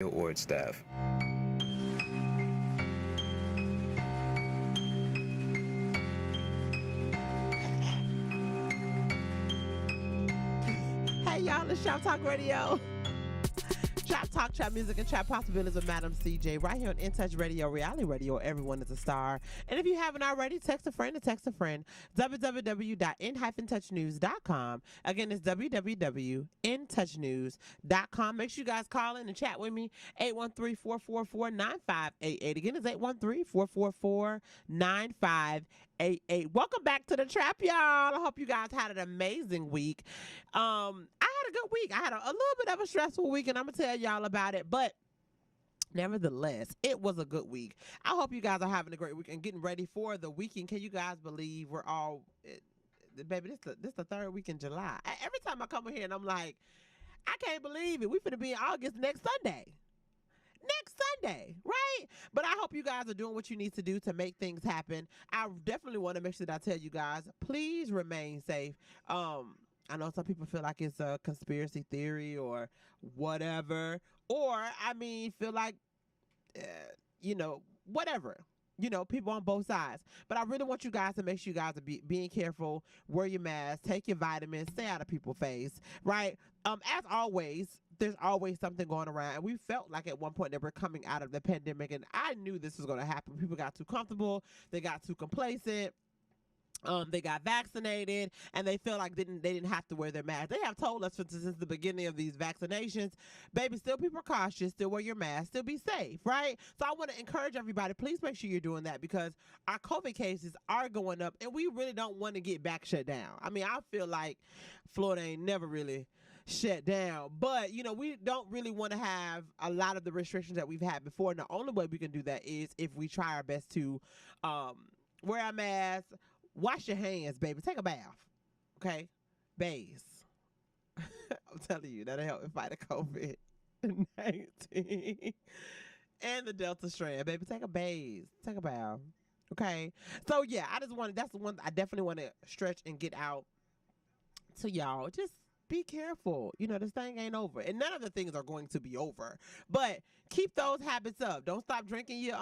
or its staff. Hey y'all, it's Shop Talk Radio. Trap Talk, Trap Music, and Trap Possibilities with Madam CJ right here on In Touch Radio, Reality Radio. Everyone is a star. And if you haven't already, text a friend to text a friend. www.in-touchnews.com. Again, it's www.intouchnews.com. Make sure you guys call in and chat with me. 813-444-9588. Again, it's 813-444-9588. Welcome back to the Trap, y'all. I hope you guys had an amazing week. I had a good week. I had a little bit of a stressful week, and I'm gonna tell y'all about it. But nevertheless, it was a good week. I hope you guys are having a great week and getting ready for the weekend. Can you guys believe we're all, baby? This the third week in July. Every time I come in here and I'm like, I can't believe it. We finna be in August next Sunday. Next Sunday, right? But I hope you guys are doing what you need to do to make things happen. I definitely want to make sure that I tell you guys, please remain safe. I know some people feel like it's a conspiracy theory or whatever, or I mean, feel like, whatever. People on both sides. But I really want you guys to make sure you guys are being careful, wear your mask, take your vitamins, stay out of people's face, right? As always, there's always something going around. And we felt like at one point that we're coming out of the pandemic, and I knew this was going to happen. People got too comfortable. They got too complacent. They got vaccinated and they feel like they didn't have to wear their mask. They have told us since the beginning of these vaccinations, baby, still be precautious, still wear your mask, still be safe, right? So I want to encourage everybody, please make sure you're doing that because our COVID cases are going up and we really don't want to get back shut down. I mean, I feel like Florida ain't never really shut down, but we don't really want to have a lot of the restrictions that we've had before. And the only way we can do that is if we try our best to wear our masks. Wash your hands, baby. Take a bath. Okay? Bathe. I'm telling you, that'll help fight the COVID-19 and the Delta strand. Baby, take a bathe. Take a bath. Okay? So, yeah, that's the one I definitely want to stretch and get out to y'all. Just be careful. This thing ain't over. And none of the things are going to be over. But keep those habits up. Don't stop drinking your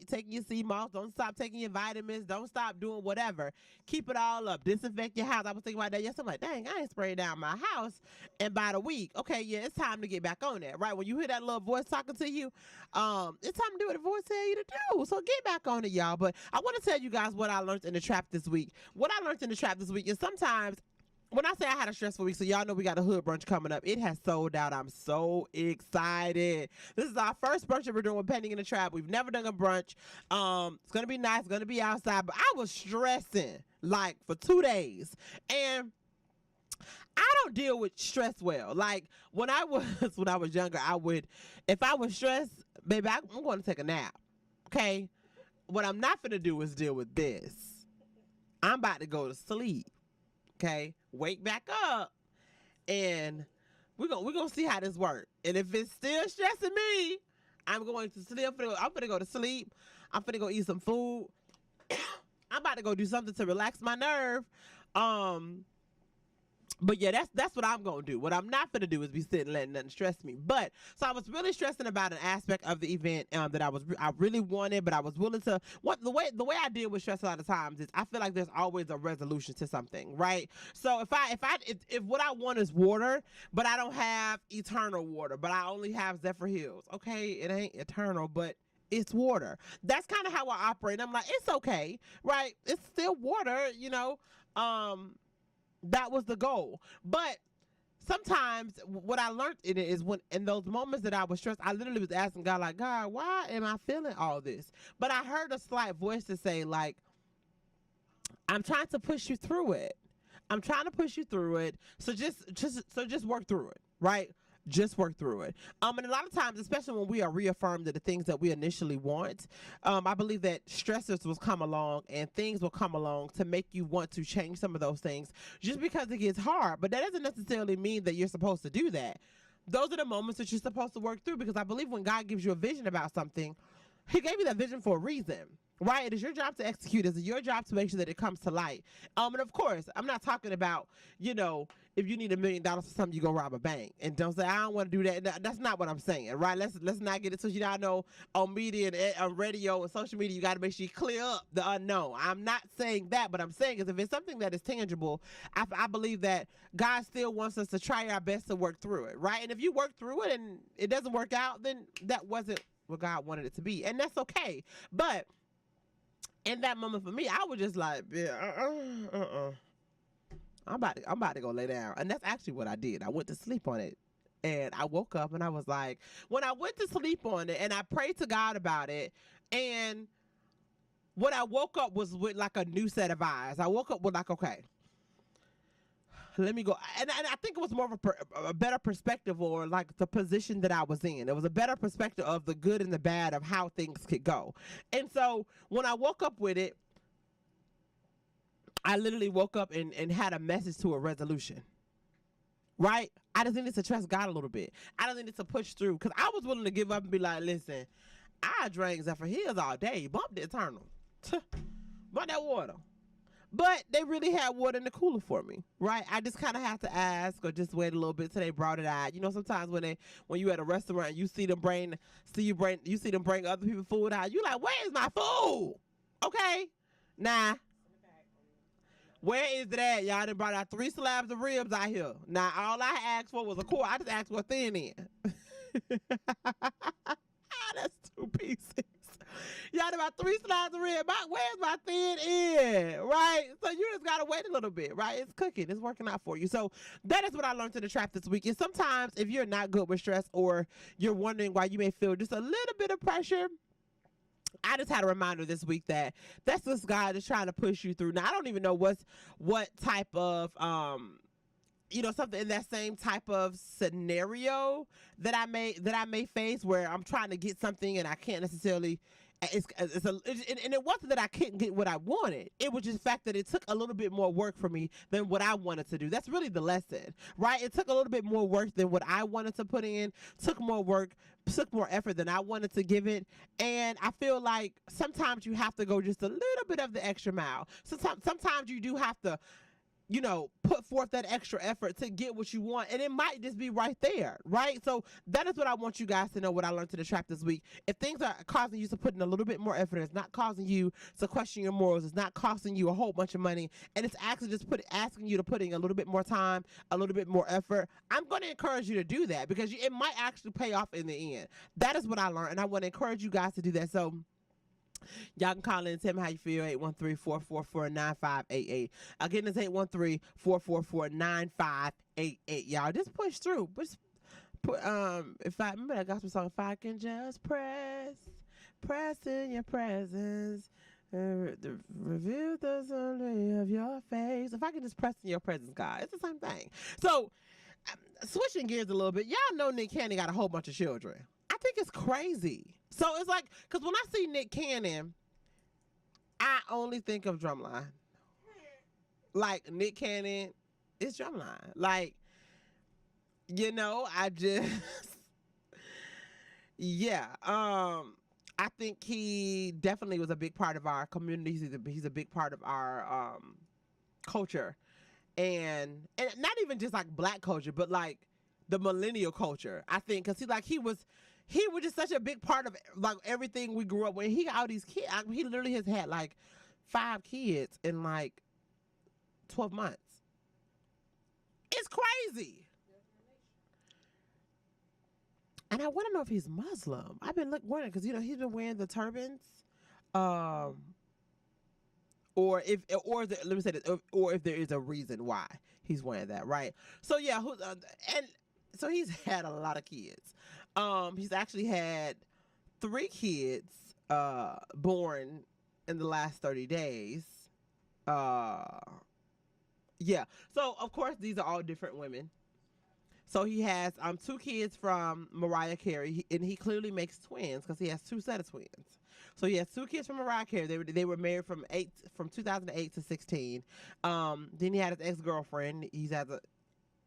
taking your sea moss. Don't stop taking your vitamins. Don't stop doing whatever. Keep it all up. Disinfect your house. I was thinking about that yesterday. I'm like, dang, I ain't sprayed down my house in about a week. Okay, yeah, it's time to get back on that. Right? When you hear that little voice talking to you, it's time to do what the voice tell you to do. So get back on it, y'all. But I want to tell you guys what I learned in the trap this week. What I learned in the trap this week is sometimes when I say I had a stressful week, so y'all know we got a hood brunch coming up. It has sold out. I'm so excited. This is our first brunch that we're doing with Pending in the Trap. We've never done a brunch. It's going to be nice. It's going to be outside. But I was stressing like for 2 days. And I don't deal with stress well. Like when I was younger, if I was stressed, baby, I'm going to take a nap. Okay? What I'm not going to do is deal with this. I'm about to go to sleep. Okay, wake back up, and we're gonna see how this works. And if it's still stressing me, I'm going to sleep. I'm gonna go to sleep. I'm gonna go eat some food. I'm about to go do something to relax my nerve. But yeah, that's what I'm gonna do. What I'm not gonna do is be sitting and letting nothing stress me. But so I was really stressing about an aspect of the event that I really wanted, but I was willing to. The way I deal with stress a lot of times is I feel like there's always a resolution to something, right? So if what I want is water, but I don't have eternal water, but I only have Zephyr Hills, okay, it ain't eternal, but it's water. That's kind of how I operate. I'm like, it's okay, right? It's still water, that was the goal. But sometimes what I learned in it is when in those moments that I was stressed, I literally was asking God, like, God, why am I feeling all this? But I heard a slight voice to say, like, I'm trying to push you through it. I'm trying to push you through it. So just work through it, right? Just work through it. And a lot of times, especially when we are reaffirmed to the things that we initially want, I believe that stressors will come along and things will come along to make you want to change some of those things just because it gets hard. But that doesn't necessarily mean that you're supposed to do that. Those are the moments that you're supposed to work through, because I believe when God gives you a vision about something, he gave you that vision for a reason. Right? It is your job to execute. It's your job to make sure that it comes to light. And of course, I'm not talking about, you know, if you need $1,000,000 for something, you go rob a bank. And don't say I don't want to do that. That's not what I'm saying, right? Let's not get it so you don't know on media and on radio and social media. You got to make sure you clear up the unknown. I'm not saying that, but I'm saying is if it's something that is tangible, I believe that God still wants us to try our best to work through it, right? And if you work through it and it doesn't work out, then that wasn't what God wanted it to be, and that's okay. But in that moment for me, I was just like, yeah, I'm about to go lay down. And that's actually what I did. I went to sleep on it. And I woke up and I was like, when I went to sleep on it and I prayed to God about it, and when I woke up was with like a new set of eyes. I woke up with like, okay, let me go. And I think it was more of a better perspective, or like the position that I was in. It was a better perspective of the good and the bad of how things could go. And so when I woke up with it, I literally woke up and had a message to a resolution. Right? I just needed to trust God a little bit. I just needed to push through, because I was willing to give up and be like, listen, I drank Zephyr Hills all day. Bump the Eternal. Bump that water. But they really had water in the cooler for me, right? I just kind of have to ask or just wait a little bit till they brought it out. You know, sometimes when you at a restaurant, you see them bring other people food out. You like, where is my food? Okay, nah. Where is it at? Y'all done brought out 3 slabs of ribs out here. Now, all I asked for was a quarter. I just asked for a thin end. That's 2 pieces. Y'all done about 3 slabs of ribs. Where's my thin end? Right? So you just got to wait a little bit, right? It's cooking. It's working out for you. So that is what I learned in the trap this week. And sometimes if you're not good with stress, or you're wondering why you may feel just a little bit of pressure, I just had a reminder this week that that's this guy that's trying to push you through. Now, I don't even know what type of, something in that same type of scenario that I may face, where I'm trying to get something and I can't necessarily. And it wasn't that I couldn't get what I wanted. It was just the fact that it took a little bit more work for me than what I wanted to do. That's really the lesson, right? It took a little bit more work than what I wanted to put in, took more work, took more effort than I wanted to give it. And I feel like sometimes you have to go just a little bit of the extra mile. Sometimes you do have to, put forth that extra effort to get what you want. And it might just be right there, right? So that is what I want you guys to know, what I learned to the trap this week. If things are causing you to put in a little bit more effort, it's not causing you to question your morals, it's not costing you a whole bunch of money, and it's actually just asking you to put in a little bit more time, a little bit more effort, I'm going to encourage you to do that, because it might actually pay off in the end. That is what I learned, and I want to encourage you guys to do that. So y'all can call in and tell me how you feel. 813-444-9588. Again, it's 813-444-9588. Y'all just push through. If I remember that gospel song, if I can just press in your presence, reveal the glory of your face. If I can just press in your presence, God, it's the same thing. So, switching gears a little bit, y'all know Nick Cannon got a whole bunch of children. I think it's crazy. So it's like, because when I see Nick Cannon, I only think of Drumline. Like, Nick Cannon is Drumline. Like, I just, yeah. I think he definitely was a big part of our community. He's a big part of our culture. And not even just like Black culture, but like the millennial culture, I think, because he was just such a big part of like everything we grew up with. He got all these kids. He literally has had like 5 kids in like 12 months. It's crazy. And I want to know if he's Muslim. I've been wondering, because he's been wearing the turbans, or if there is a reason why he's wearing that, right? So yeah, and so he's had a lot of kids. He's actually had 3 kids born in the last 30 days. Yeah. So of course these are all different women. So he has 2 kids from Mariah Carey, and he clearly makes twins because he has 2 set of twins. So he has 2 kids from Mariah Carey. They were married from 2008 to 16. Then he had his ex-girlfriend. He has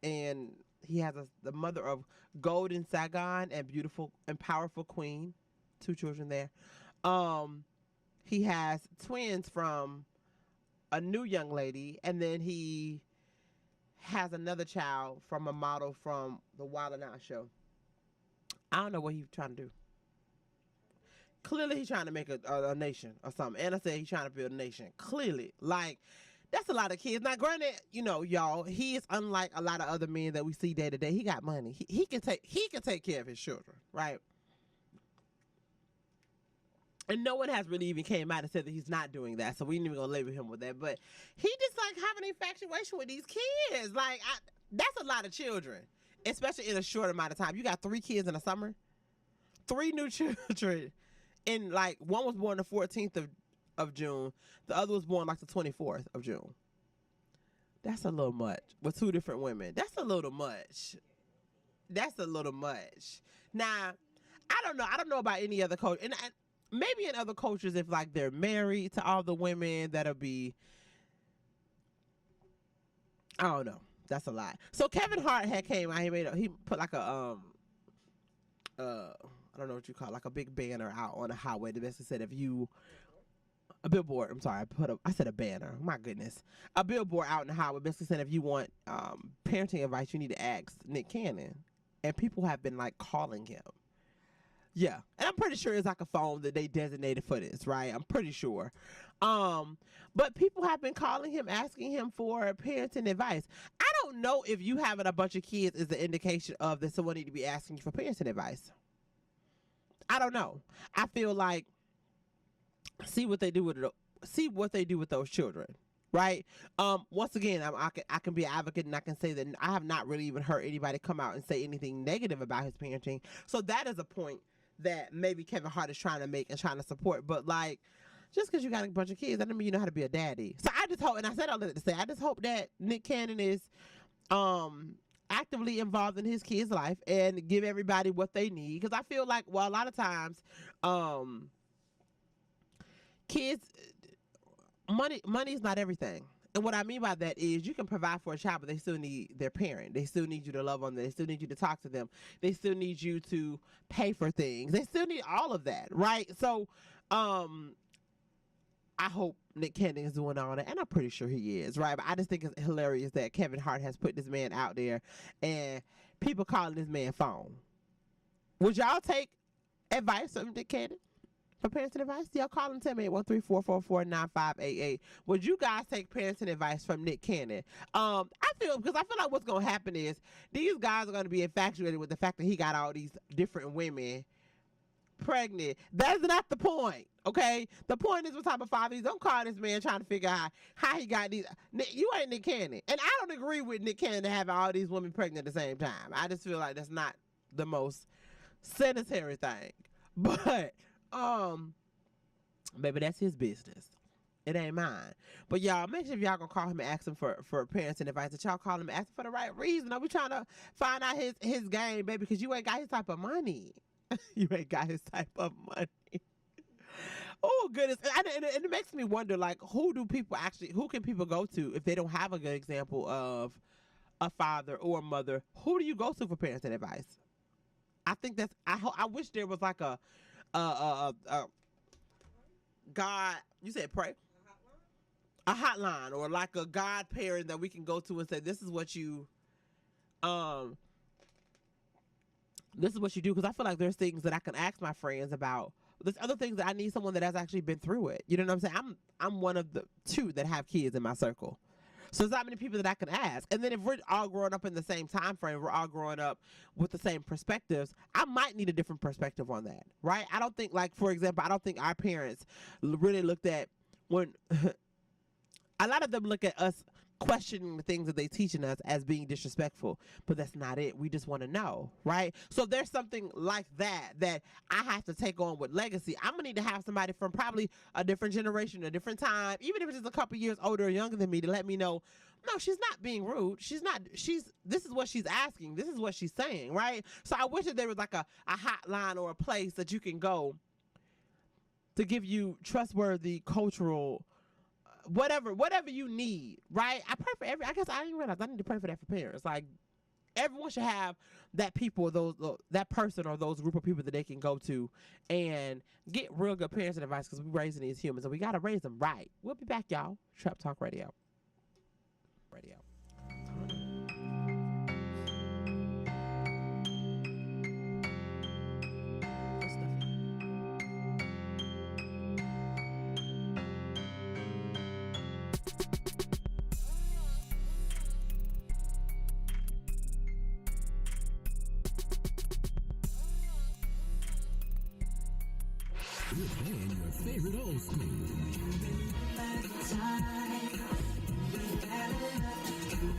the mother of Golden Sagan and beautiful and powerful Queen. 2 children there. he has twins from a new young lady, and then he has another child from a model from the Wild 'N Out show. I don't know what he's trying to do. Clearly, he's trying to make a nation or something. Anna said he's trying to build a nation. Clearly, like, that's a lot of kids. Now, granted, you know, y'all, he is unlike a lot of other men that we see day to day. He got money. He can take care of his children, right? And no one has really even came out and said that he's not doing that, so we ain't even gonna label him with that. But he just like having an infatuation with these kids. Like, that's a lot of children, especially in a short amount of time. You got 3 kids in the summer, 3 new children, and like one was born the 14th of June, the other was born like the 24th of June. That's a little much with 2 different women. That's a little much. That's a little much. Now, I don't know. I don't know about any other culture, and maybe in other cultures, if like they're married to all the women, that'll be, I don't know. That's a lot. So Kevin Hart had came out. He put like a I don't know what you call it, like a big banner out on the highway. That basically said a billboard. I'm sorry, I said a banner. My goodness, a billboard out in the highway basically said if you want parenting advice, you need to ask Nick Cannon. And people have been like calling him. Yeah, and I'm pretty sure it's like a phone that they designated for this, right? I'm pretty sure. But people have been calling him, asking him for parenting advice. I don't know if you having a bunch of kids is an indication of that someone need to be asking you for parenting advice. I don't know. I feel like see what they do with those children, right? Once again, I can be an advocate and I can say that I have not really even heard anybody come out and say anything negative about his parenting. So that is a point that maybe Kevin Hart is trying to make and trying to support. But like, just because you got a bunch of kids, that doesn't mean you know how to be a daddy. So I just hope, and I said all that to say, I just hope that Nick Cannon is actively involved in his kids' life and give everybody what they need. Because I feel like, well, a lot of times, kids, money is not everything. And what I mean by that is you can provide for a child, but they still need their parent. They still need you to love on them. They still need you to talk to them. They still need you to pay for things. They still need all of that, right? So I hope Nick Cannon is doing all that, and I'm pretty sure he is, right? But I just think it's hilarious that Kevin Hart has put this man out there and people calling this man phone. Would y'all take advice from Nick Cannon? For parenting advice? Y'all call him, tell me at 1-344-444-9588. Would you guys take parenting advice from Nick Cannon? I feel like what's going to happen is these guys are going to be infatuated with the fact that he got all these different women pregnant. That's not the point, okay? The point is what type of father he's. Don't call this man trying to figure out how he got these. You ain't Nick Cannon. And I don't agree with Nick Cannon having all these women pregnant at the same time. I just feel like that's not the most sanitary thing. But baby, that's his business. It ain't mine. But y'all, make sure if y'all gonna call him and ask him for parenting advice, that y'all call him and ask him for the right reason. Are we trying to find out his game, baby? Because you ain't got his type of money. You ain't got his type of money. Oh goodness, and it makes me wonder, like, who can people go to if they don't have a good example of a father or a mother? Who do you go to for parenting advice? I think I wish there was like a God, you said pray? A hotline or like a God parent that we can go to and say, this is what you do. Because I feel like there's things that I can ask my friends about. There's other things that I need someone that has actually been through it. You know what I'm saying? I'm one of the 2 that have kids in my circle. So there's not many people that I can ask. And then if we're all growing up in the same time frame, we're all growing up with the same perspectives, I might need a different perspective on that, right? I don't think, like, for example, I don't think our parents really looked at when a lot of them look at us questioning the things that they teaching us as being disrespectful, but that's not it. We just want to know, right? So there's something like that I have to take on with legacy. I'm gonna need to have somebody from probably a different generation, a different time, even if it's just a couple years older or younger than me, to let me know, no, she's not being rude. This is what she's asking. This is what she's saying, right? So I wish that there was like a hotline or a place that you can go to give you trustworthy cultural whatever you need, right? I pray for I guess I didn't realize I need to pray for that for parents. Like, everyone should have that people, that person or those group of people that they can go to and get real good parenting advice, because we're raising these humans and we got to raise them right. We'll be back, y'all. Trap Talk Radio. We're playing your favorite old school.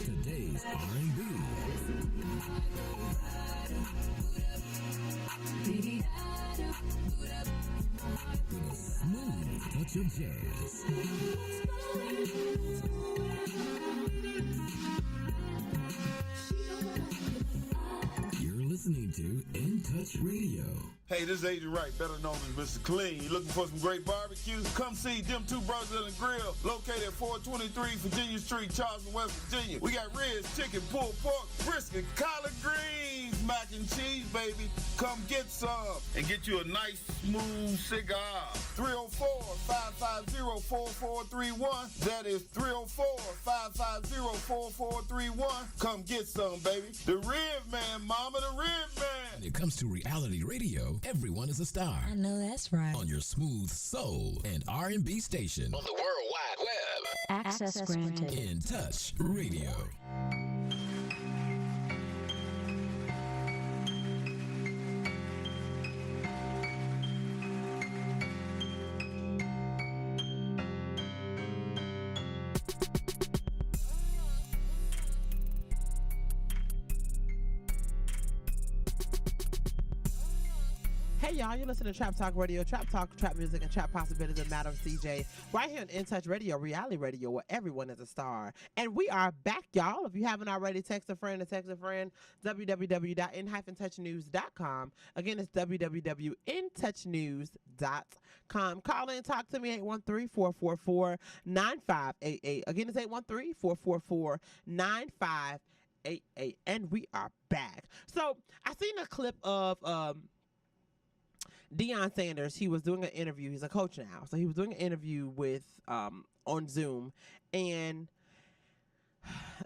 Today's R&B. With a smooth touch of jazz. You're listening to In Touch Radio. Hey, this is Agent Wright, better known as Mr. Clean. You looking for some great barbecue? Come see them two brothers in the grill, located at 423 Virginia Street, Charleston, West Virginia. We got ribs, chicken, pulled pork, brisket, collard greens, mac and cheese, baby. Come get some and get you a nice, smooth cigar. 304-550-4431. That is 304-550-4431. Come get some, baby. The Rib Man, mama, the Rib Man. When it comes to reality radio, everyone is a star. I know that's right. On your smooth soul and R&B station. On the World Wide Web. Access granted. In Touch Radio. Hey y'all, you listen to Trap Talk Radio, Trap Talk, Trap Music, and Trap Possibilities with Madam CJ, right here on In Touch Radio, reality radio, where everyone is a star. And we are back, y'all. If you haven't already, text a friend, www.in-touchnews.com. Again, it's www.intouchnews.com. Call in, talk to me, 813-444-9588. Again, it's 813-444-9588. And we are back. So I seen a clip of Deion Sanders. He was doing an interview. He's a coach now. So he was doing an interview with on Zoom, and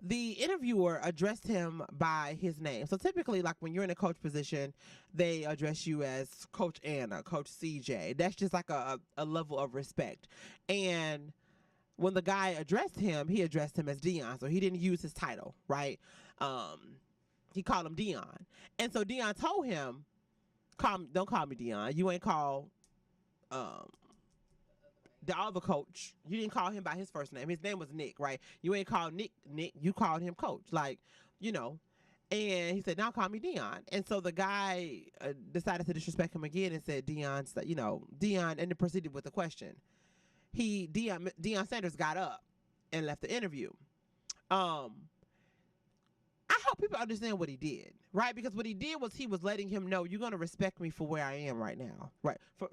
the interviewer addressed him by his name. So typically, like when you're in a coach position, they address you as Coach Anna, Coach CJ. That's just like a level of respect. And when the guy addressed him, he addressed him as Deion. So he didn't use his title, right? He called him Deion. And so Deion told him, don't call me Deion. You ain't called the other coach. You didn't call him by his first name. His name was Nick, right? You ain't called Nick. You called him Coach, like, you know. And he said, now call me Deion. And so the guy decided to disrespect him again and said, Deion, and then proceeded with the question. Deion Sanders got up and left the interview. I hope people understand what he did, right? Because what he did was he was letting him know, you're going to respect me for where I am right now, right? For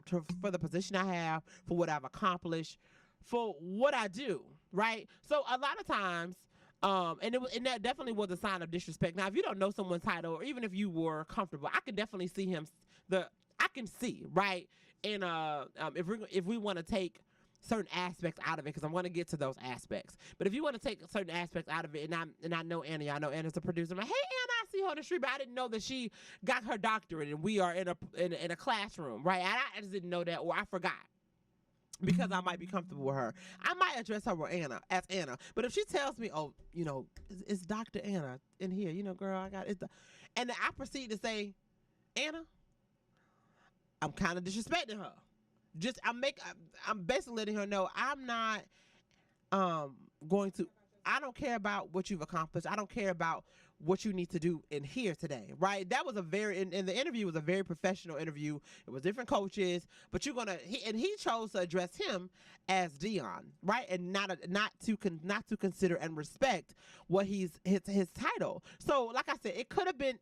the position I have, for what I've accomplished, for what I do, right? So a lot of times, and that definitely was a sign of disrespect. Now, if you don't know someone's title, or even if you were comfortable, I can definitely see right? And if we want to take certain aspects out of it, because I'm going to get to those aspects. But if you want to take certain aspects out of it, and I know Anna, I know Anna's the producer. I'm like, hey Anna, I see her on the street, but I didn't know that she got her doctorate, and we are in a classroom, right? And I just didn't know that, or I forgot. Because I might be comfortable with her, I might address her as Anna. But if she tells me, oh, it's Dr. Anna in here, girl, I got it, and then I proceed to say, Anna, I'm kind of disrespecting her. I'm basically letting her know I'm not I don't care about what you've accomplished. I don't care about what you need to do in here today, right? That was in the interview was a very professional interview. It was different coaches, but he chose to address him as Deion, right? And not to consider and respect what his title. So like I said, it could have been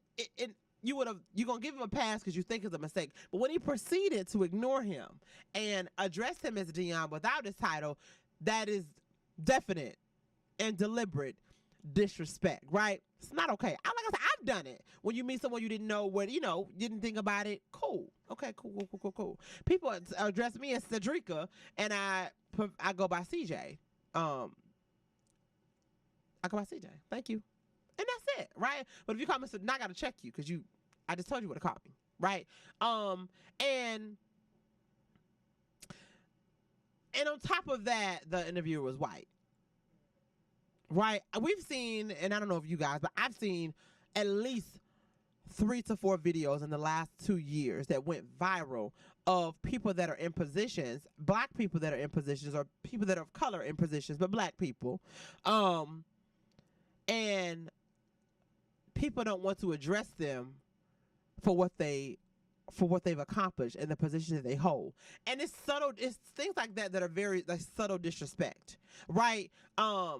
you're going to give him a pass because you think it's a mistake. But when he proceeded to ignore him and address him as Deion without his title, that is definite and deliberate disrespect, right? It's not okay. Like I said, I I've done it. When you meet someone you didn't know what, didn't think about it, cool. Okay, cool. People address me as Cedrica, and I go by CJ. I go by CJ. Thank you. And that's it, right? But if you call me, now I got to check you because I just told you what to call me, right? And on top of that, the interviewer was white, right? We've seen, and I don't know if you guys, but I've seen at least 3 to 4 videos in the last 2 years that went viral of people that are in positions, black people that are in positions, or people that are of color in positions, but black people. And people don't want to address them for what they've accomplished and the positions that they hold. And it's subtle, it's things like that are very like subtle disrespect, right? Now,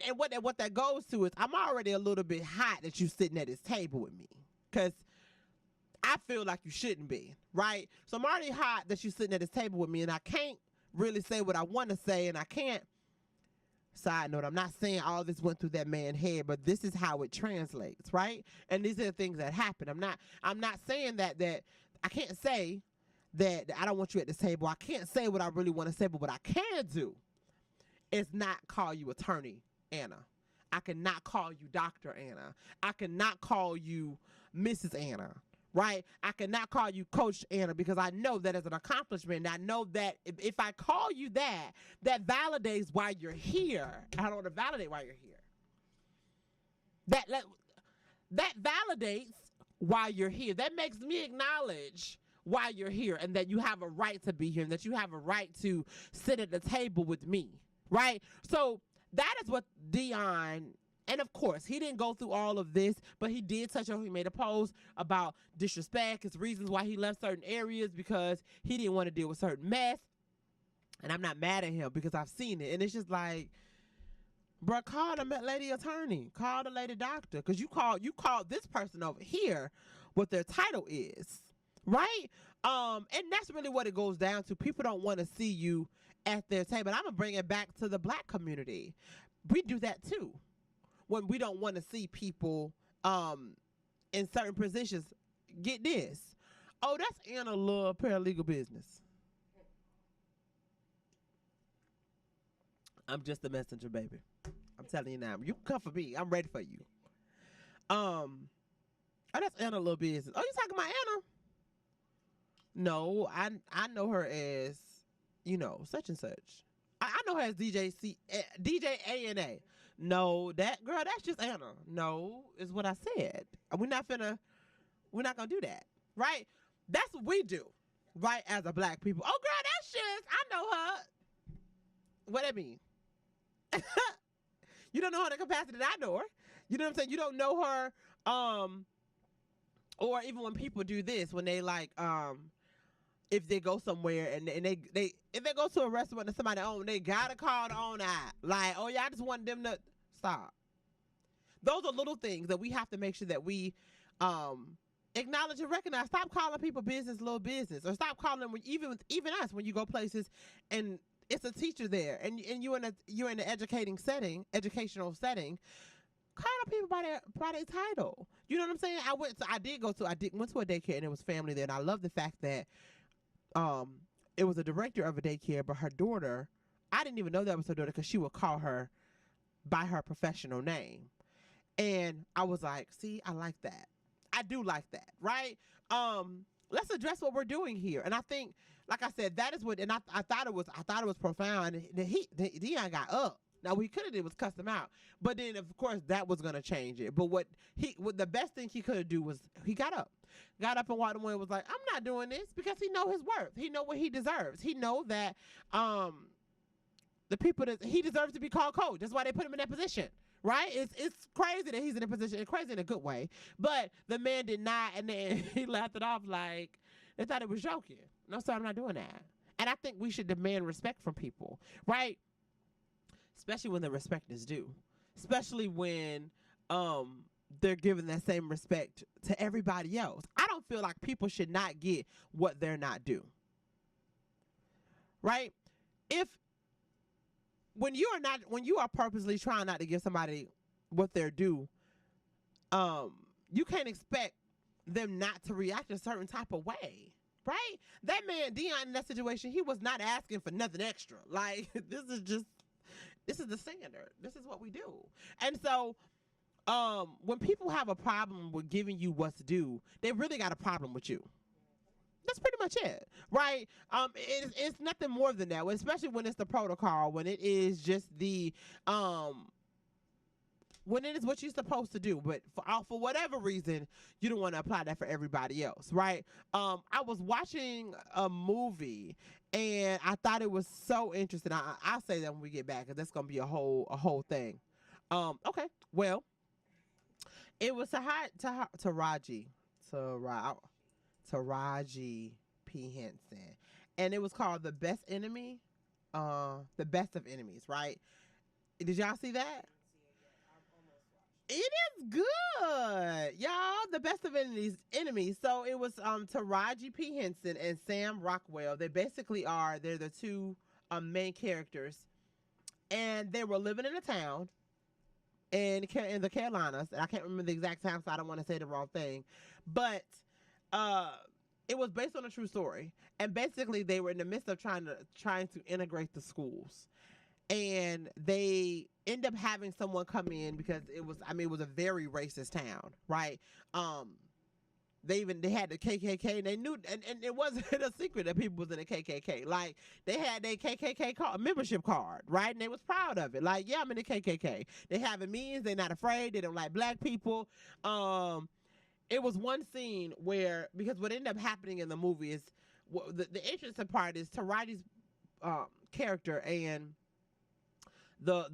and what that goes to is I'm already a little bit hot that you sitting at this table with me, because I feel like you shouldn't be, right? So I'm already hot that you sitting at this table with me, and I can't really say what I want to say, and I can't. Side note, I'm not saying all this went through that man's head, but this is how it translates, right? And these are the things that happen. I'm not saying that I can't say that I don't want you at this table. I can't say what I really want to say, but what I can do is not call you Attorney Anna. I cannot call you Dr. Anna. I cannot call you Mrs. Anna, right? I cannot call you Coach Anna, because I know that as an accomplishment. I know that if I call you that validates why you're here. I don't want to validate why you're here. That validates why you're here. That makes me acknowledge why you're here, and that you have a right to be here, and that you have a right to sit at the table with me, right? So that is what Dion, and of course, he didn't go through all of this, but he did touch on, he made a post about disrespect, his reasons why he left certain areas, because he didn't want to deal with certain mess. And I'm not mad at him, because I've seen it. And it's just like, bro, call the lady attorney, call the lady doctor, because you called this person over here what their title is, right? And that's really what it goes down to. People don't want to see you at their table. And I'm going to bring it back to the black community. We do that too. When we don't want to see people in certain positions. Get this. Oh, that's Anna Love paralegal business. I'm just a messenger, baby. I'm telling you now. You can come for me. I'm ready for you. Oh, that's Anna Love business. Oh, you talking about Anna? No, I know her as, such and such. I know her as DJ ANA. No, that girl, that's just Anna. No, is what I said. We're not gonna do that, right? That's what we do, right? As a black people. Oh, girl, that's just, I know her. What that mean? You don't know her in the capacity that I know her. You know what I'm saying? You don't know her, or even when people do this, when they like, if they go somewhere and they if they go to a restaurant and somebody own, they gotta call the owner out. Like, oh yeah, I just want them to stop. Those are little things that we have to make sure that we acknowledge and recognize. Stop calling people business little business, or stop calling them even us when you go places and it's a teacher there and you're in an educational setting. Call the people by their title. You know what I'm saying? I went to a daycare, and it was family there, and I love the fact that it was a director of a daycare, but her daughter, I didn't even know that was her daughter, because she would call her by her professional name. And I was like, see, I like that. I do like that, right? Let's address what we're doing here. And I think, like I said, that is what, and I thought it was profound. Dion got up. Now, what he could have did was cuss him out. But then, of course, that was going to change it. But what the best thing he could have do was he got up and walked away and was like, I'm not doing this, because he know his worth. He know what he deserves. He know that the people that he deserves to be called coach. That's why they put him in that position, right? It's crazy that he's in a position. It's crazy in a good way. But the man did not, and then he laughed it off like they thought it was joking. No, sir, I'm not doing that. And I think we should demand respect from people, right? Especially when the respect is due. Especially when they're giving that same respect to everybody else. I don't feel like people should not get what they're not due. Right? When you are purposely trying not to give somebody what they're due, you can't expect them not to react a certain type of way. Right? That man, Dion, in that situation, he was not asking for nothing extra. Like, this is the standard. This is what we do. And so, when people have a problem with giving you what's due, they really got a problem with you. That's pretty much it, right? It's nothing more than that, especially when it's the protocol, when it is just when it is what you're supposed to do. But for whatever reason, you don't want to apply that for everybody else, right? I was watching a movie, and I thought it was so interesting. I'll say that when we get back, because that's going to be a whole thing. Okay, well, it was Taraji P. Henson, and it was called The Best Enemy, The Best of Enemies, right? Did y'all see that? It is good, y'all. The Best of Enemies. So it was Taraji P. Henson and Sam Rockwell. They're the two main characters, and they were living in a town in the Carolinas. And I can't remember the exact town, so I don't want to say the wrong thing. But it was based on a true story, and basically they were in the midst of trying to integrate the schools. And they end up having someone come in because it was a very racist town, right? They had the KKK, and they knew, and it wasn't a secret that people was in the KKK. Like, they had their KKK membership card, right? And they was proud of it. Like, yeah, I'm in the KKK. They have it means they're not afraid. They don't like black people. It was one scene where, because what ended up happening in the movie is, the interesting part is Taraji's character and the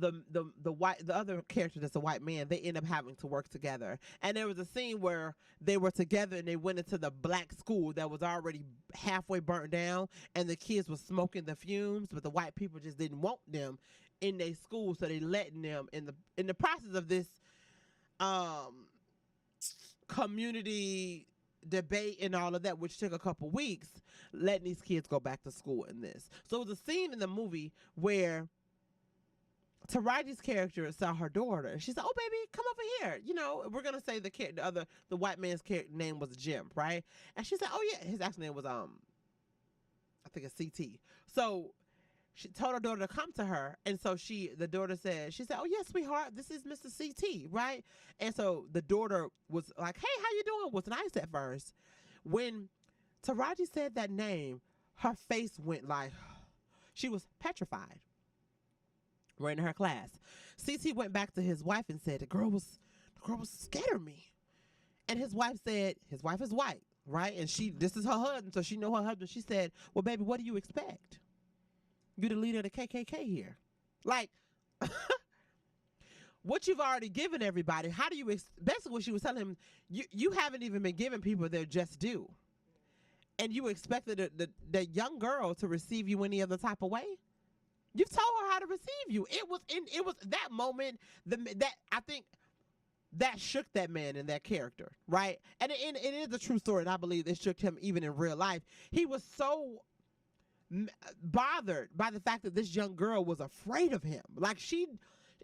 other character that's a white man, they end up having to work together. And there was a scene where they were together and they went into the black school that was already halfway burnt down, and the kids were smoking the fumes, but the white people just didn't want them in their school, so they letting them in the process of this community debate and all of that, which took a couple weeks, letting these kids go back to school in this. So it was a scene in the movie where Taraji's character saw her daughter, and she said, "Oh, baby, come over here. You know, we're gonna say the white man's name was Jim, right?" And she said, "Oh yeah," his actual name was I think it's CT. So she told her daughter to come to her, and so the daughter said, "Oh yes, sweetheart, this is Mr. CT, right?" And so the daughter was like, "Hey, how you doing?" Was nice at first. When Taraji said that name, her face went like she was petrified. Right in her class, CT went back to his wife and said, the girl was scared of me. And his wife said, his wife is white, right? And this is her husband, so she know her husband. She said, "Well, baby, what do you expect? You're the leader of the KKK here. Like, what you've already given everybody, how do you, basically what she was telling him, you haven't even been giving people their just due. And you expected the young girl to receive you any other type of way? You've told her how to receive you." It was that moment that I think that shook that man in that character, right? And it is a true story, and I believe it shook him even in real life. He was so bothered by the fact that this young girl was afraid of him. Like, she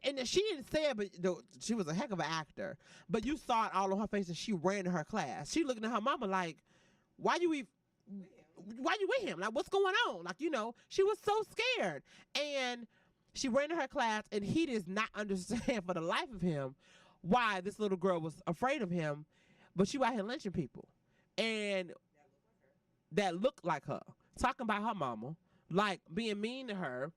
didn't say it, but she was a heck of an actor. But you saw it all on her face, and she ran to her class. She looking at her mama like, why you with him? Like, what's going on? Like, she was so scared. And she ran to her class, and he does not understand for the life of him why this little girl was afraid of him, but she out here lynching people. And that looked like her. Talking about her mama, like being mean to her,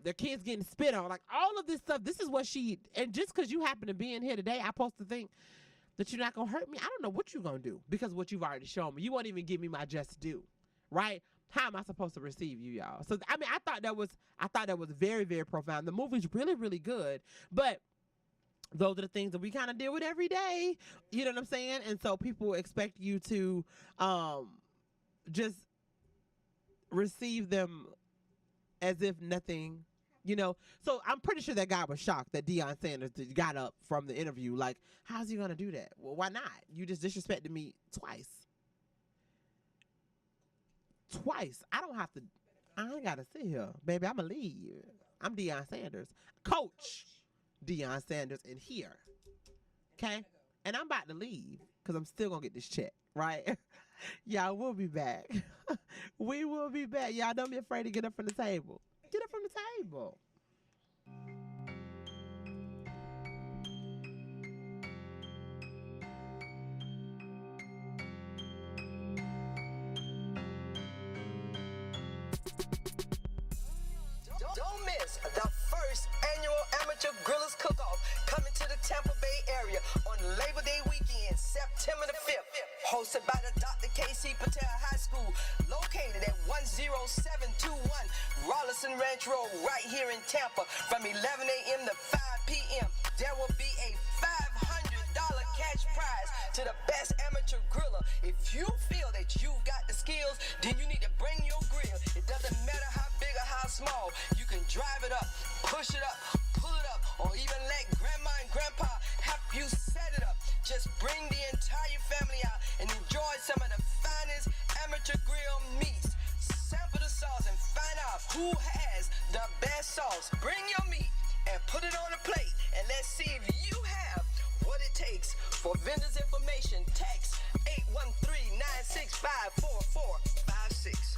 their kids getting spit on, like all of this stuff. This is what and just because you happen to be in here today, I'm supposed to think that you're not going to hurt me? I don't know what you're going to do because of what you've already shown me. You won't even give me my just due, right? How am I supposed to receive you, y'all? So, I thought that was very, very profound. The movie's really, really good, but those are the things that we kind of deal with every day. You know what I'm saying? And so people expect you to just receive them as if nothing, So I'm pretty sure that guy was shocked that Deion Sanders got up from the interview. Like, how's he going to do that? Well, why not? You just disrespected me twice. I ain't got to sit here. Baby, I'm going to leave. I'm Deion Sanders. Coach Deion Sanders in here. Okay? And I'm about to leave because I'm still going to get this check, right? Y'all, we'll be back. We will be back. Y'all don't be afraid to get up from the table. Get up from the table. Don't miss the first annual Amateur Grillers Cook-Off coming to the Tampa Bay area on Labor Day weekend, September the 5th. Hosted by the Dr. K.C. Patel High School, located at 10721 Rollison Ranch Road, right here in Tampa, from 11 a.m. to 5 p.m. There will be a $500 cash prize to the best amateur griller. If you feel that you've got the skills, then you need to bring your grill. It doesn't matter how big or how small. You can drive it up, push it up, pull it up, or even let grandma and grandpa help you set it up. Just bring the entire family out and enjoy some of the finest amateur grill meats. Sample the sauce and find out who has the best sauce. Bring your meat and put it on a plate, and let's see if you have what it takes. For vendors information, text 813-965-4456.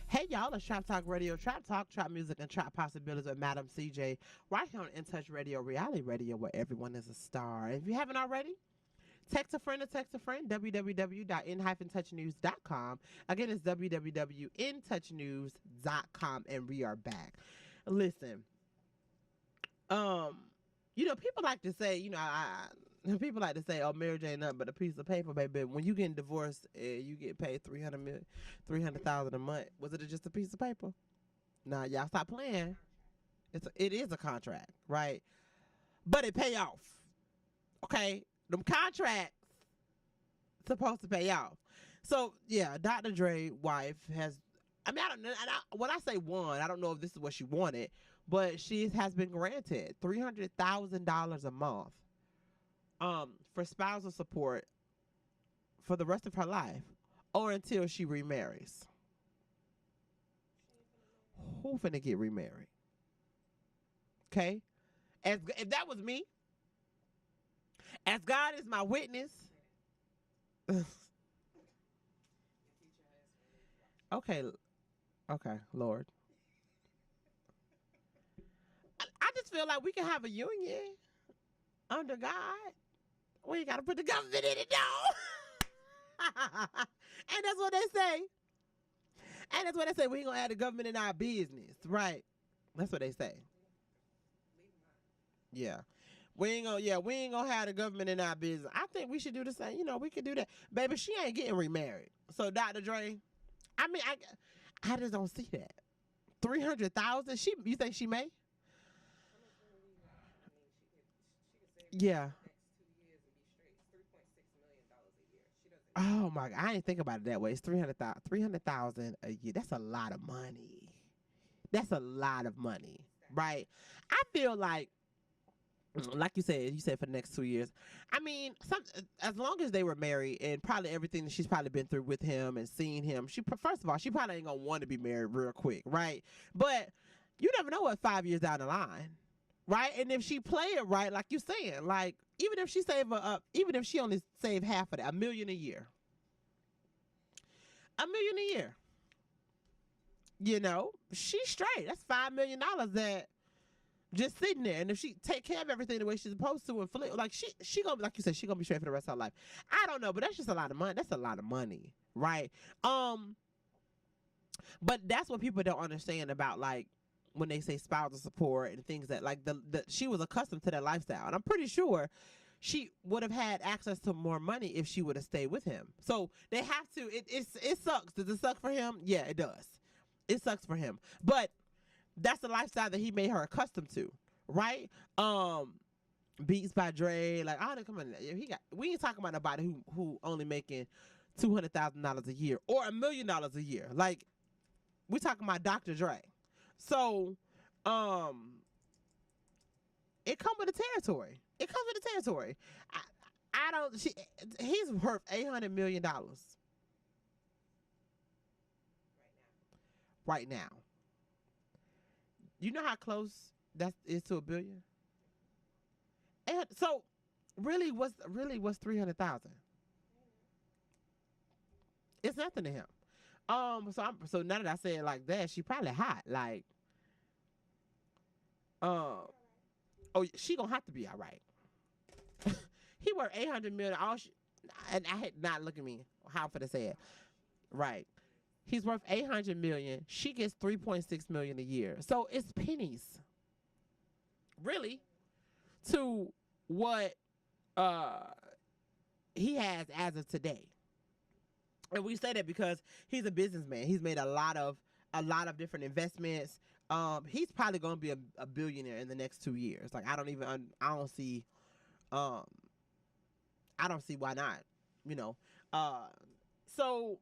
Hey y'all, it's Trap Talk Radio, Trap Talk, Trap Music, and Trap Possibilities with Madam CJ, right here on In Touch Radio, reality radio, where everyone is a star. If you haven't already, text a friend or text a friend, www.in-touchnews.com. Again, it's www.intouchnews.com, and we are back. Listen, people like to say, people like to say, oh, marriage ain't nothing but a piece of paper, baby. When you getting divorced, you get paid $300,000 a month. Was it just a piece of paper? Nah, y'all stop playing. It is a contract, right? But it pay off. Okay? Them contracts supposed to pay off. So, yeah, Dr. Dre wife has, I don't know, when I say won, I don't know if this is what she wanted, but she has been granted $300,000 a month for spousal support for the rest of her life or until she remarries. Who finna get remarried? Okay? If that was me, as God is my witness. Okay, Lord. I just feel like we can have a union under God. We ain't got to put the government in it, though. And that's what they say. We ain't going to add the government in our business. Right. That's what they say. Yeah. We ain't gonna have the government in our business. I think we should do the same. We could do that. Baby, she ain't getting remarried. So Dr. Dre, I just don't see that. 300,000? You think she may? Yeah. Oh my God, I didn't think about it that way. It's 300,000 a year. That's a lot of money. Right? I feel like you said for the next 2 years. As long as they were married and probably everything that she's probably been through with him and seeing him, first of all, she probably ain't gonna want to be married real quick, right? But you never know what 5 years down the line, right? And if she play it right, like you're saying, like even if she only save half of that, $1 million a year, she's straight. That's $5 million that just sitting there. And if she take care of everything the way she's supposed to and flip, like she gonna, like you said, she gonna be straight for the rest of her life. I don't know, but that's just a lot of money. That's a lot of money, right? But that's what people don't understand about, like, when they say spousal support and things that, like, she was accustomed to that lifestyle. And I'm pretty sure she would have had access to more money if she would have stayed with him. So they have to, it sucks. Does it suck for him? Yeah, it does. It sucks for him. But that's the lifestyle that he made her accustomed to, right? Beats by Dre, like, oh, come on, we ain't talking about nobody who only making $200,000 a year or $1 million a year. Like, we talking about Dr. Dre. So, it comes with the territory. I don't. He's worth $800 million right now. You know how close that is to $1 billion? And so, what's 300,000? It's nothing to him. So now that I say it like that, she probably hot. Like, oh, she gonna have to be all right. He worth $800 million. And I had not look at me. How for to say it, right? He's worth $800 million. She gets $3.6 million a year. So it's pennies, really, to what he has as of today. And we say that because he's a businessman. He's made a lot of different investments. He's probably gonna be a billionaire in the next 2 years. Like I don't see why not. You know. So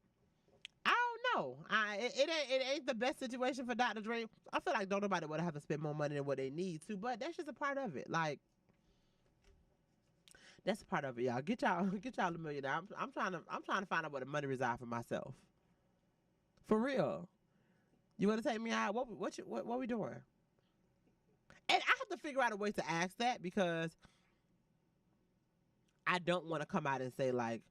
I don't know. It ain't the best situation for Dr. Dre. I feel like don't nobody would have to spend more money than what they need to, but that's just a part of it. Like that's a part of it, y'all. Get y'all $1 million. I'm trying to find out where the money resides for myself. For real. You want to take me out? What we doing? And I have to figure out a way to ask that because I don't want to come out and say like,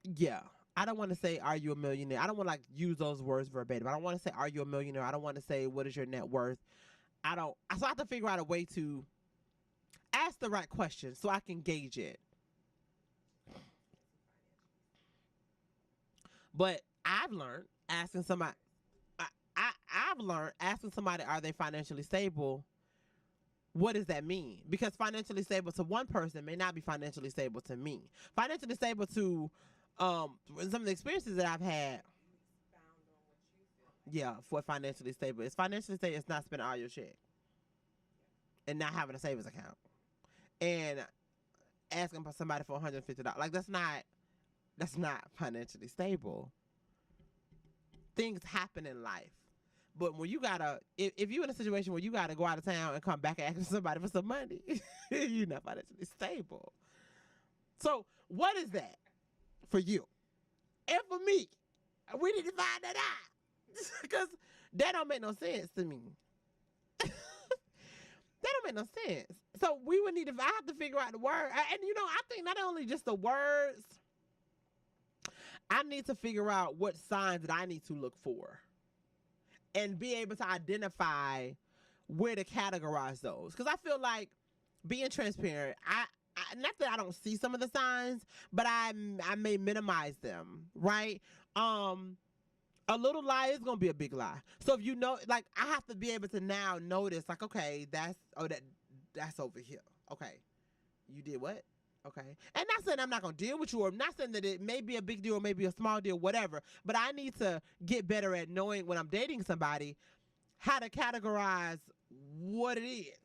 yeah. I don't want to say, are you a millionaire? I don't want to like use those words verbatim. I don't want to say, are you a millionaire? I don't want to say, what is your net worth? So I have to figure out a way to ask the right question so I can gauge it. But I've learned asking somebody, I've learned asking somebody, are they financially stable? What does that mean? Because financially stable to one person may not be financially stable to me. Financially stable to some of the experiences that I've had. Yeah, for financially stable. It's financially stable. It's not spending all your check and not having a savings account and asking for somebody for $150. Like that's not financially stable. Things happen in life. But when you gotta, if you're in a situation where you gotta go out of town and come back and ask somebody for some money, you're not financially stable. So what is that for you? And for me, we need to find that out. Because that don't make no sense to me. That don't make no sense. So we would need to, I have to figure out the word. And you know, I think not only just the words, I need to figure out what signs that I need to look for. And be able to identify where to categorize those. Because I feel like being transparent, I not that I don't see some of the signs, but I may minimize them, right? A little lie is gonna be a big lie. So if you know, like I have to be able to now notice, like, okay, that's over here. Okay, you did what? Okay, and not saying I'm not gonna deal with you, or not saying that it may be a big deal or maybe a small deal, whatever. But I need to get better at knowing when I'm dating somebody how to categorize what it is,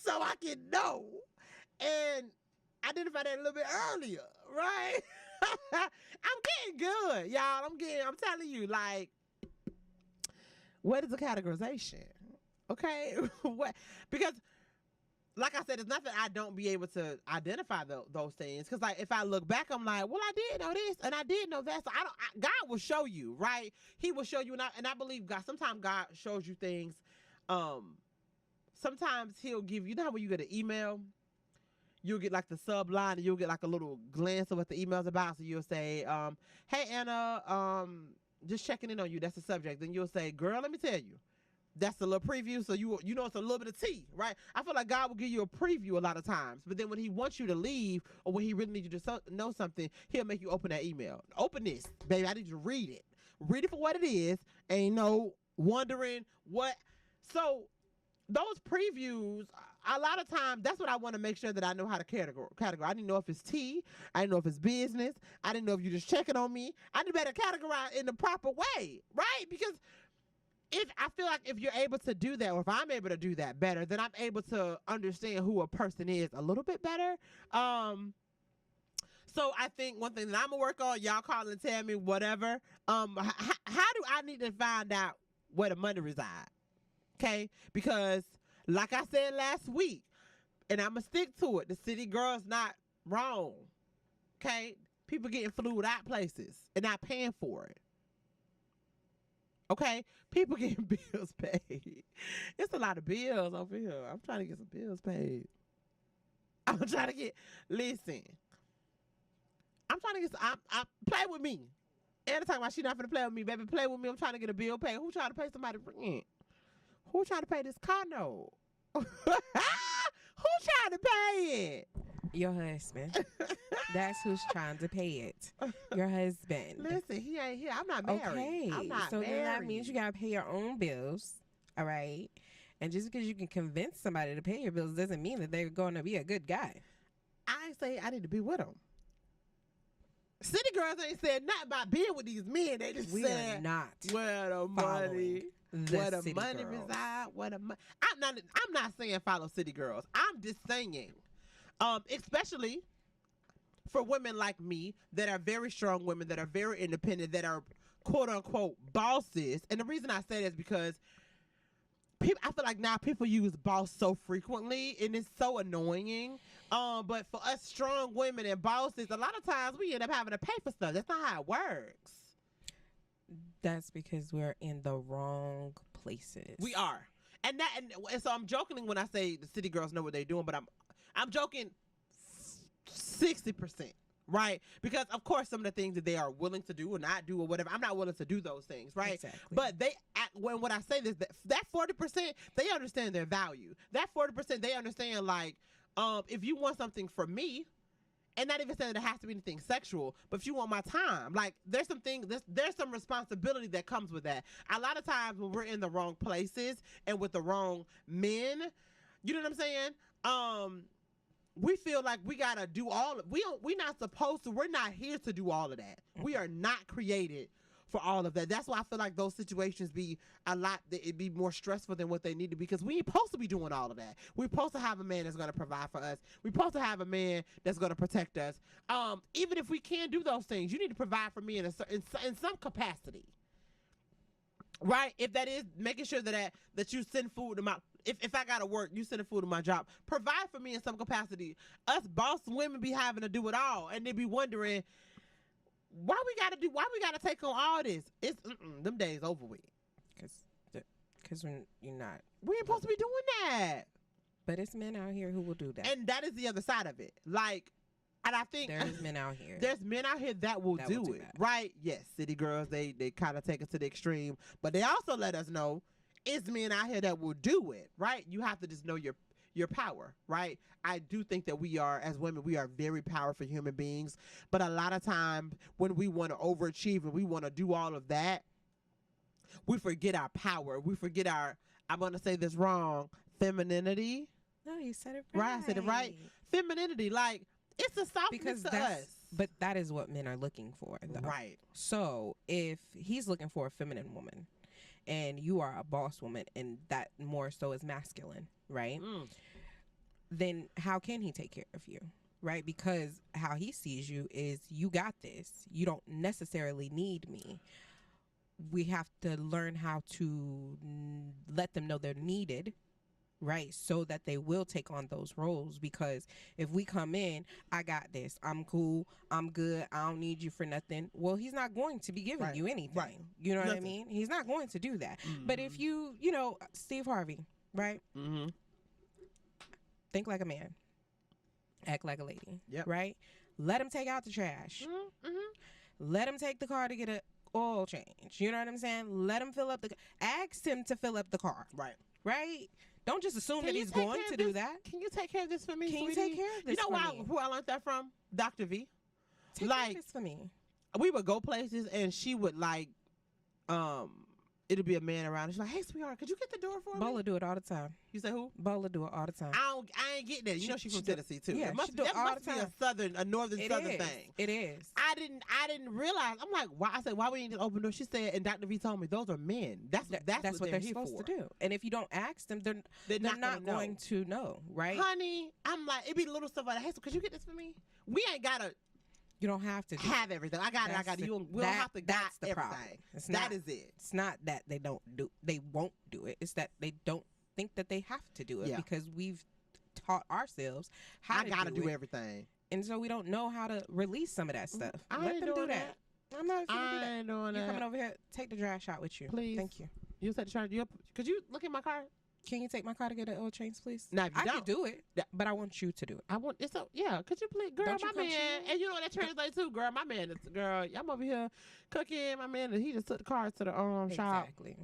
so I can know and identify that a little bit earlier, right? I'm getting good, y'all. I'm telling you, like, what is the categorization? Okay, what? Because, like I said, it's not that I don't be able to identify those things. Because, like, if I look back, I'm like, well, I did know this and I did know that. So God will show you, right? He will show you, and I believe God. Sometimes God shows you things. Sometimes He'll give you know how when you get an email, you'll get like the subline and you'll get like a little glance of what the email's about. So you'll say, hey, Anna, just checking in on you. That's the subject. Then you'll say, girl, let me tell you. That's a little preview. So you know it's a little bit of tea, right? I feel like God will give you a preview a lot of times. But then when He wants you to leave or when He really needs you to know something, He'll make you open that email. Open this, baby. I need you to read it. Read it for what it is. Ain't no wondering what. So those previews, a lot of times, that's what I want to make sure that I know how to categorize. I didn't know if it's tea. I didn't know if it's business. I didn't know if you're just checking on me. I need better categorize in the proper way, right? Because I feel like if you're able to do that, or if I'm able to do that better, then I'm able to understand who a person is a little bit better. So I think one thing that I'm gonna work on, y'all call and tell me whatever. How do I need to find out where the money resides? Okay, because like I said last week, and I'm going to stick to it. The city girl's not wrong. Okay? People getting flued out places and not paying for it. Okay? People getting bills paid. It's a lot of bills over here. I'm trying to get some bills paid. I'm trying to get, listen. I'm trying to get, play with me. Anytime she not finna play with me, baby, play with me. I'm trying to get a bill paid. Who trying to pay somebody rent? Who trying to pay this car note? Who trying to pay it? Your husband. That's who's trying to pay it. Your husband. Listen, he ain't here. I'm not married. Okay. I'm not so married. then that means you gotta pay your own bills. All right. And just because you can convince somebody to pay your bills doesn't mean that they're going to be a good guy. I ain't say I need to be with him. City girls ain't said nothing about being with these men. They just We said are not where the money, following the where the city money girls. reside, where the money. I'm not saying follow city girls. I'm just saying, especially for women like me that are very strong women, that are very independent, that are quote unquote bosses. And the reason I say that is because I feel like now people use boss so frequently and it's so annoying. But for us strong women and bosses, a lot of times we end up having to pay for stuff. That's not how it works. That's because we're in the wrong places. We are. And so I'm joking when I say the city girls know what they're doing, but I'm joking 60%. Right? Because of course some of the things that they are willing to do or not do or whatever, I'm not willing to do those things, right? Exactly. But when I say this, that 40%, they understand their value. That 40%, they understand like, if you want something from me, and not even saying it has to be anything sexual, but if you want my time, like there's some responsibility that comes with that. A lot of times when we're in the wrong places and with the wrong men, you know what I'm saying? We feel like we gotta do we're not supposed to, we're not here to do all of that. We are not created for all of that. That's why I feel like those situations be it'd be more stressful than what they need to be, because we ain't supposed to be doing all of that. We're supposed to have a man that's gonna provide for us. We're supposed to have a man that's gonna protect us. Even if we can't do those things, you need to provide for me in some capacity. Right? If that is making sure that you send food to my, if I gotta work, you send food to my job. Provide for me in some capacity. Us boss women be having to do it all, and they be wondering why we gotta take on all this. It's them days over with. Because when you're not. We ain't supposed to be doing that. But it's men out here who will do that. And that is the other side of it. Like, and I think there's men out here. There's men out here that will do it. That. Right? Yes, city girls, they kind of take it to the extreme. But they also let us know it's men out here that will do it. Right? You have to just know your power. Right? I do think that we are, as women, we are very powerful human beings. But a lot of times when we want to overachieve and we want to do all of that, we forget our power. We forget our, I'm going to say this wrong, femininity. No, you said it right. Right, I said it right. Femininity, like, it's a softness to us. But that is what men are looking for, though. Right. So if he's looking for a feminine woman and you are a boss woman and that more so is masculine, right? Then how can he take care of you? Right? Because how he sees you is, you got this. You don't necessarily need me. We have to learn how to let them know they're needed, right? So that they will take on those roles. Because if we come in, I got this, I'm cool, I'm good, I don't need you for nothing. Well, he's not going to be giving you anything. Right. You know what I mean? He's not going to do that. But if you know, Steve Harvey, right? Mm-hmm. Think like a man. Act like a lady. Yep. Right? Let him take out the trash. Mm-hmm. Let him take the car to get a oil change. You know what I'm saying? Let him fill up ask him to fill up the car. Right. Right? Don't just assume that he's going to do that. Can you take care of this for me, Can you sweetie? take care of this You know for me? who I learned that from? Dr. V. Take care of this for me. We would go places and she would like, it'd be a man around. And she's like, "Hey, sweetheart, could you get the door for me?" Bola do it all the time. You say who? Bola do it all the time. I ain't getting that. You know she's from Tennessee too. Yeah, It must, she do it that all must the be time. a northern It southern is. thing. It is. I didn't realize. I'm like, why? I said, why we ain't just open door? She said, and Dr. V told me those are men. That's what what they're here supposed for. to do. And if you don't ask them, they're not not gonna going to know, right? Honey, I'm like, it be little stuff like, "Hey, so could you get this for me?" We ain't gotta You don't have to have everything. I got it. I got it. We don't have to got That's the everything. problem. It's That not, is it. It's not that they won't do it. It's that they don't think that they have to do it Yeah. because we've taught ourselves how I to gotta do it. everything. And so we don't know how to release some of that stuff. I Let ain't them do doing that. I'm not gonna do I that. ain't doing You that. coming over here? Take the dry shot with you, Please. Thank you. You said trying to. Could you look at my car? Can you take my car to get the oil change, please? Now, if you I don't, could do it, Yeah. but I want you to do it. I want it's so yeah. Could you please, girl, Don't you my come man, cheating? and you know what that translates to, girl, my man, girl, I'm over here cooking. My man, he just took the car to the shop, Exactly.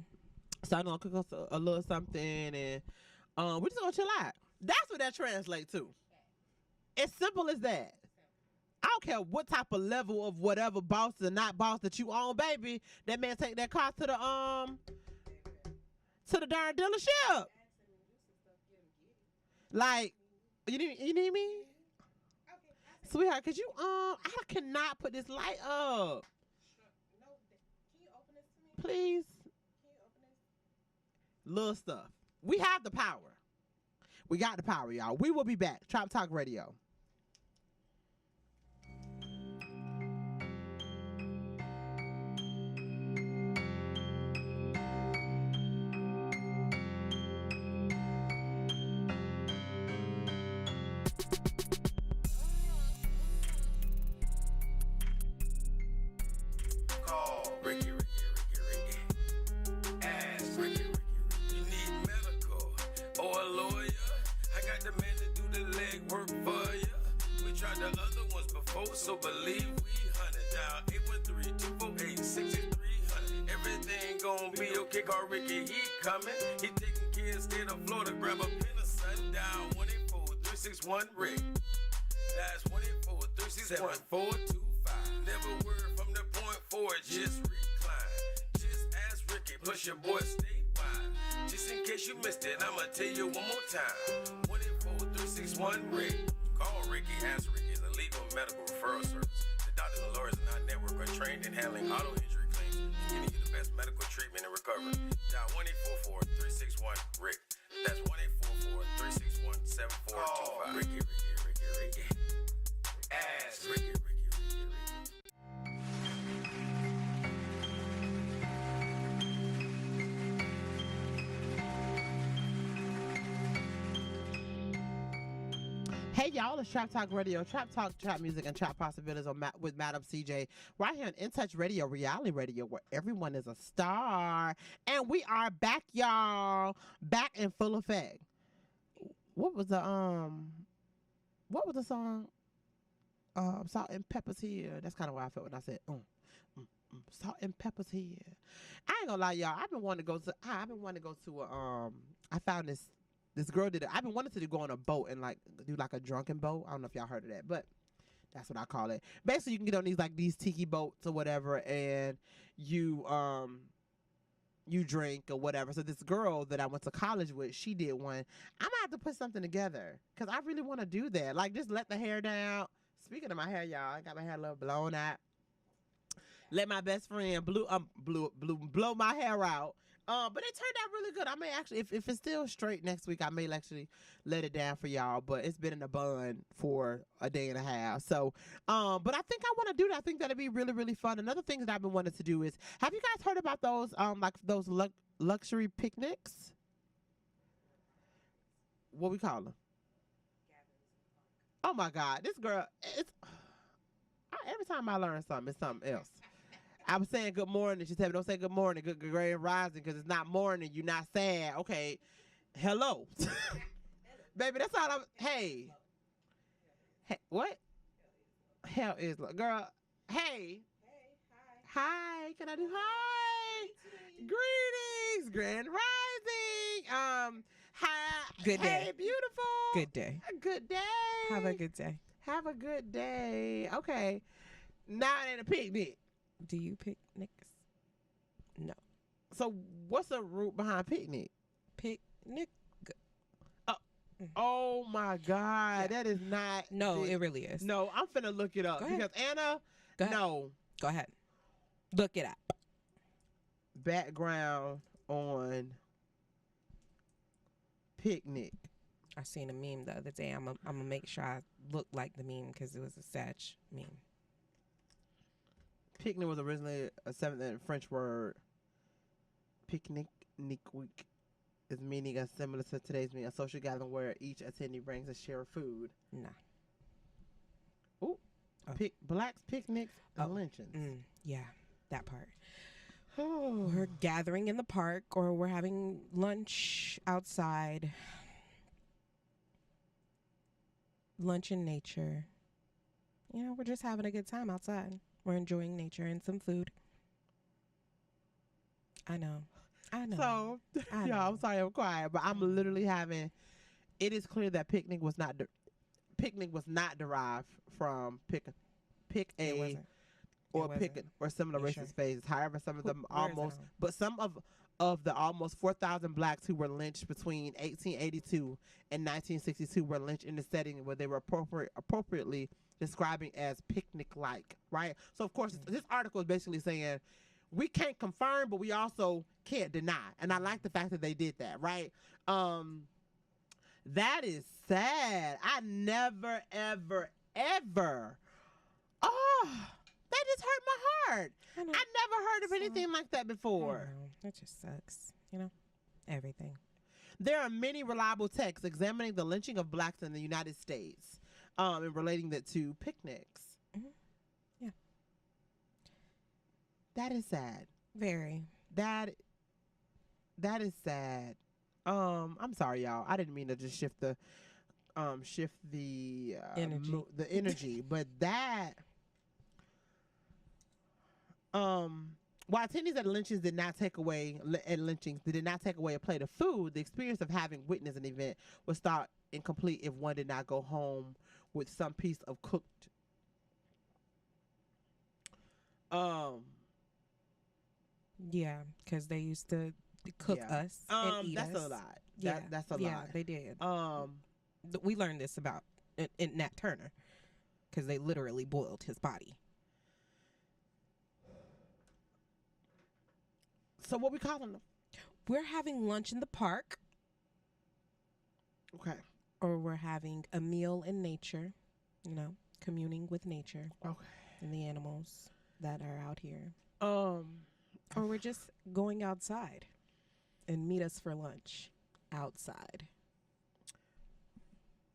so I'm gonna cook us a little something, and we just gonna chill out. That's what that translates to. As simple as that. I don't care what type of level of whatever boss or not boss that you own, baby. That man take that car to the darn dealership. Like, you need me? Sweetheart, could you I cannot put this light up. Please. Little stuff. We have the power. We got the power, y'all. We will be back. Trop Talk Radio. Call Ricky. Ask Ricky. You need medical or a lawyer. I got the man to do the legwork for ya. We tried the other ones before, so believe we hunted down 813-248-6300. Everything gon' be okay. Call Ricky, he coming. He taking care of state of Florida. Grab a pen or sundown 184-361-RICK. That's 184-361-425. Never word from the point forward, just recline. Just ask Ricky, push your boy statewide. Just in case you missed it, I'ma tell you one more time. 184-361-RICK. Call Ricky, ask Ricky is a legal medical referral service. The doctors and lawyers in our network are trained in handling auto injury claims and getting you the best medical treatment and recovery. Dial 1-844-361-RICK. That's 1-844-361-7425. Ricky. Ask Ricky. Hey y'all, it's Trap Talk Radio, Trap Talk, Trap Music, and Trap Possibilities with Madam CJ, right here on In Touch Radio, reality radio, where everyone is a star. And we are back, y'all, back in full effect. What was the song? Salt and Pepper's Here. That's kind of why I felt when I said, Salt and Pepper's Here. I ain't gonna lie, y'all. I've been wanting to go to I found this girl did it. I've been wanting to go on a boat and like do like a drunken boat. I don't know if y'all heard of that, but that's what I call it. Basically, you can get on these tiki boats or whatever, and you drink or whatever. So this girl that I went to college with, she did one. I'm gonna have to put something together because I really want to do that. Like just let the hair down. Speaking of my hair, y'all, I got my hair a little blown out. Let my best friend blow my hair out. But it turned out really good. I may actually, if it's still straight next week, I may actually let it down for y'all. But it's been in a bun for a day and a half. So, but I think I want to do that. I think that'd be really, really fun. Another thing that I've been wanting to do is, have you guys heard about those, like those luxury picnics? What we call them? Oh my God, this girl! Every time I learn something, it's something else. I was saying good morning. She said, don't say good morning, good grand rising, because it's not morning. You're not sad. Okay. Hello. Baby, that's all I'm. Hey, what? Hell is, girl. Hey. Hi. Can I do hi? Greetings. Grand rising. Hi. Good day. Hey, beautiful. Good day. A good day. Have a good day. Have a good day. Okay. Now it ain't a picnic. Do you picnics? No. So what's the root behind picnic? Picnic? Oh my God, that is not. No, it really is. No, I'm finna look it up Go ahead. because Anna. Go ahead. No. Go ahead. Look it up. Background on picnic. I seen a meme the other day. I'm gonna make sure I look like the meme because it was a sad meme. Picnic was originally a 7th French word. Picnic, week. is meaning as similar to today's meaning, a social gathering where each attendee brings a share of food. Nah. Ooh, Oh. blacks, picnics, and Oh. lynchings. Yeah, that part. Oh. We're gathering in the park or we're having lunch outside. Lunch in nature. You know, we're just having a good time outside. We're enjoying nature and some food. I know. So, I yeah, I'm know. sorry I'm quiet, but I'm literally having. It is clear that picnic was not derived from pick It a wasn't. or It pick wasn't. or similar You racist sure? phases. However, some of them Where is that almost, on? but some of the almost 4,000 blacks who were lynched between 1882 and 1962 were lynched in the setting where they were appropriately describing as picnic-like, right? So of course, this article is basically saying we can't confirm, but we also can't deny. And I like the fact that they did that, right? That is sad. I never, ever, ever. Oh, that just hurt my heart. I know. I never heard of So- anything like that I before. know. That just sucks. You know, everything. There are many reliable texts examining the lynching of blacks in the United States, and relating that to picnics. Mhm. Yeah. That is sad. Very. That is sad. I'm sorry, y'all. I didn't mean to just shift the Energy. the energy, but that while attendees at lynchings did not take away a plate of food, the experience of having witnessed an event was thought incomplete if one did not go home with some piece of cooked. Yeah, because they used to cook Yeah. us and eat That's us. a lot. Yeah, That's a yeah, lot. they did. We We learned this about in Nat Turner, because they literally boiled his body. So what we calling them? We're having lunch in the park, Okay. or we're having a meal in nature. You know, communing with nature Okay. and the animals that are out here, Um. or we're just going outside and meet us for lunch outside.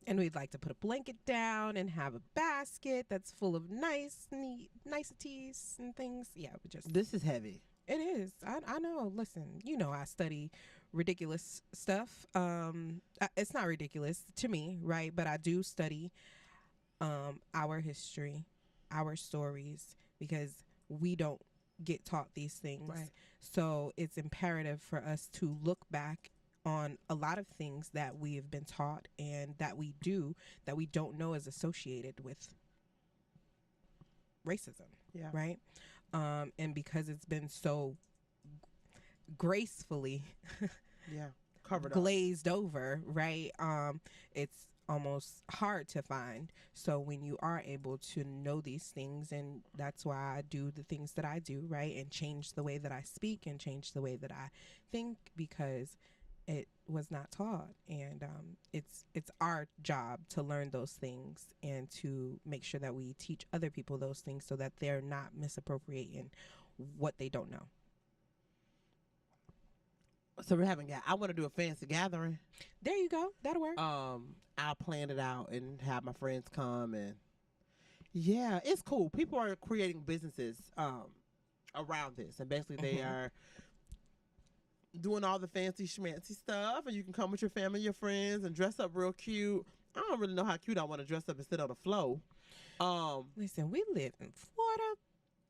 And we'd like to put a blanket down and have a basket that's full of neat niceties and things. Yeah, we just This is heavy. it is. I know. Listen, you know I study ridiculous stuff. It's not ridiculous to me, right? But I do study our history, our stories, because we don't get taught these things. Right. So it's imperative for us to look back on a lot of things that we have been taught and that we do that we don't know is associated with racism. Yeah. Right. And because it's been so gracefully Yeah. Covered up. glazed over, right? It's almost hard to find. So when you are able to know these things, and that's why I do the things that I do, right? And change the way that I speak and change the way that I think, because it was not taught. And it's our job to learn those things and to make sure that we teach other people those things so that they're not misappropriating what they don't know. So we're having. I want to do a fancy gathering. There you go. That'll work. I'll plan it out and have my friends come, and yeah, it's cool. People are creating businesses around this, and basically they are doing all the fancy schmancy stuff, and you can come with your family, your friends, and dress up real cute. I don't really know how cute I want to dress up and sit on the floor. Listen, we live in Florida.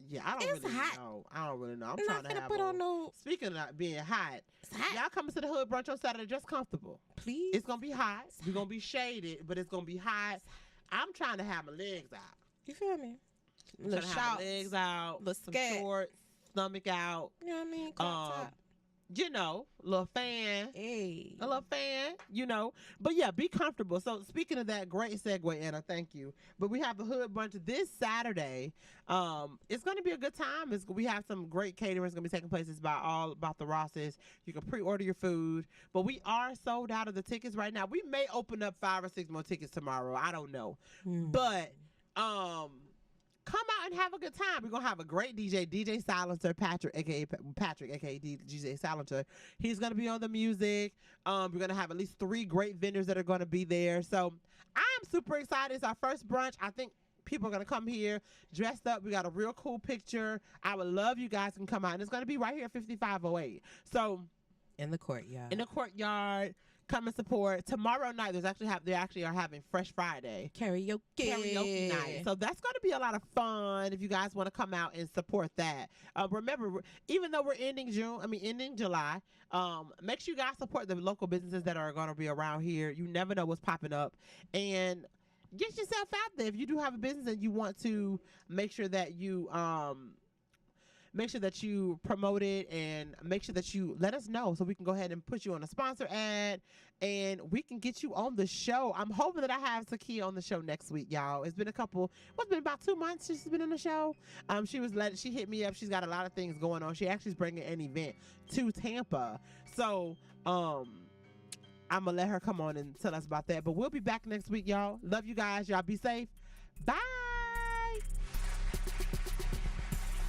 Yeah, I don't It's really hot. know. I don't really know. I'm I'm trying not to gonna have put on no. Speaking of not being hot, It's hot. y'all coming to the hood brunch on Saturday, dress comfortable. Please. It's gonna be hot. We're gonna be shaded, but it's gonna be hot. I'm trying to have my legs out. You feel me? I'm Little trying to have my shorts. legs out, little some skirt. shorts, stomach out. You know what I mean? Crop top. You know, little fan. Hey. A little fan, you know. But yeah, be comfortable. So speaking of that, great segue, Anna. Thank you. But we have a hood brunch this Saturday. It's going to be a good time. We have some great catering. It's going to be taking place. It's about the Rosses. You can pre-order your food. But we are sold out of the tickets right now. We may open up 5 or 6 more tickets tomorrow. I don't know. Hmm. But come out and have a good time. We're gonna have a great DJ Silencer, Patrick, aka DJ Silencer. He's gonna be on the music. We're gonna have at least 3 great vendors that are gonna be there. So I'm super excited. It's our first brunch. I think people are gonna come here dressed up. We got a real cool picture. I would love you guys can come out, and it's gonna be right here at 5508. So In the courtyard. in the courtyard, come and support. Tomorrow night, they actually are having Fresh Friday karaoke night. So that's going to be a lot of fun if you guys want to come out and support that. Remember, even though we're ending July, make sure you guys support the local businesses that are going to be around here. You never know what's popping up. And get yourself out there. If you do have a business and you want to make sure that you promote it, and make sure that you let us know so we can go ahead and put you on a sponsor ad and we can get you on the show. I'm hoping that I have Sakia on the show next week, y'all. It's been been about 2 months since she's been on the show. She hit me up. She's got a lot of things going on. She actually is bringing an event to Tampa. So, I'm going to let her come on and tell us about that. But we'll be back next week, y'all. Love you guys. Y'all be safe. Bye.